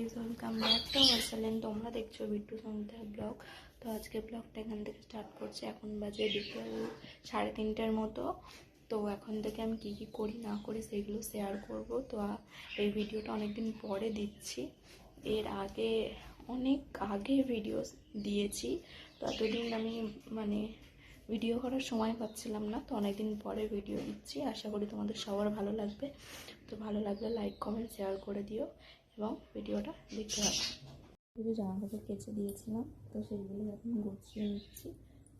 Guys, welcome back to আমার channel. তোমরা দেখছো বিট্টু সন্ধ্যা ব্লগ। তো আজকে ব্লগটা এখান থেকে স্টার্ট করছি। এখন বাজে বিকেল 3:30টার মতো। তো এখন থেকে আমি কি কি করি না করি সেগুলো শেয়ার করব। তো এই ভিডিওটা অনেকদিন পরে দিচ্ছি। এর আগে অনেক আগে ভিডিও দিয়েছি, তো এতদিন আমি ভিডিও করার সময় পাচ্ছিলাম না। তো অনেকদিন পরে ভিডিও দিচ্ছি, আশা করি তোমাদের সবার ভালো লাগবে। তো ভালো লাগলে লাইক কমেন্ট শেয়ার করে দিও এবং ভিডিওটা দেখতে হবে। কিছু জামা কাপড় কেচে দিয়েছিলাম, তো সেইগুলো এখন গুছিয়ে নিচ্ছি।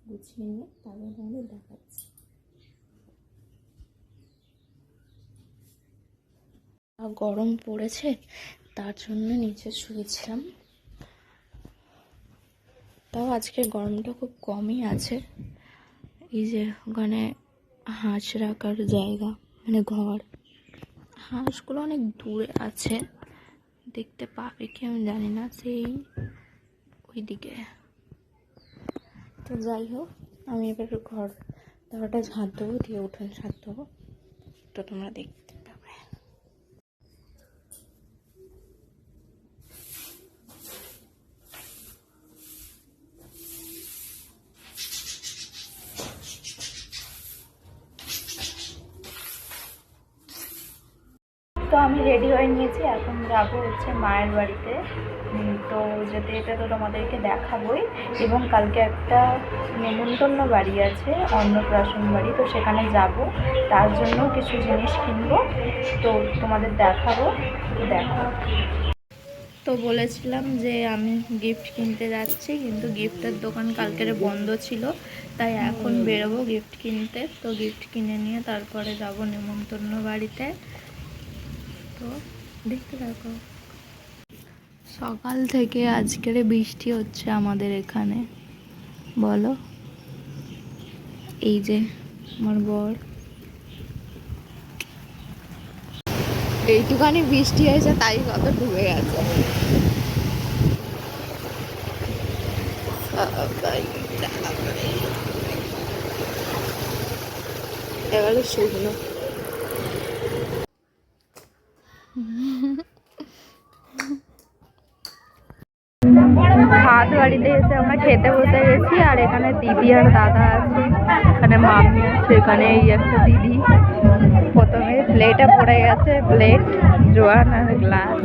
গুছিয়ে নিয়ে তারপর তোমাদের দেখাচ্ছি। গরম পড়েছে, তার জন্য নিচে শুয়েছিলাম। তাও আজকে গরমটা খুব কমই আছে। এই যে ওখানে হাঁস রাখার জায়গা, ঘর, হাঁসগুলো অনেক দূরে আছে, দেখতে পাবে কি আমি জানি না, সেই ওইদিকে। তো যাই হোক, আমি এবার ঘর দাওয়াটা ঝাঁট দেবো, দিয়ে উঠোন ঝাঁট দেবো, তো তোমরা দেখতে পাবে। তো আমি রেডি হয়ে নিয়েছি, এখন যাবো হচ্ছে মায়ের বাড়িতে। তো যেতে এটা তো তোমাদেরকে দেখাবোই। এবং কালকে একটা নেমন্তন্ন বাড়ি আছে, অন্নপ্রাশন বাড়ি, তো সেখানে যাব। তার জন্য কিছু জিনিস কিনবো, তো তোমাদের দেখাবো। দেখো, তো বলেছিলাম যে আমি গিফট কিনতে যাচ্ছি, কিন্তু গিফটের দোকান কালকের বন্ধ ছিল, তাই এখন বেরোবো গিফট কিনতে। তো গিফট কিনে নিয়ে তারপরে যাব নেমন্তন্ন বাড়িতে। তো দেখতে থাকো। সকাল থেকে আজকের বৃষ্টি হচ্ছে আমাদের এখানে, বলো। এই যে আমার বর, এইটুখানি বৃষ্টি হয়েছে তাই কত ডুবে গেছে। এবারে শুকনো। হাত বাড়িতে এসে আমরা খেতে বসে গেছি, আর এখানে দিদি আর দাদা আছে, এখানে মামি আছে, এখানে এই একটা দিদি। প্রথমে প্লেটে পড়ে গেছে, প্লেট, জোয়ান আর গ্লাস।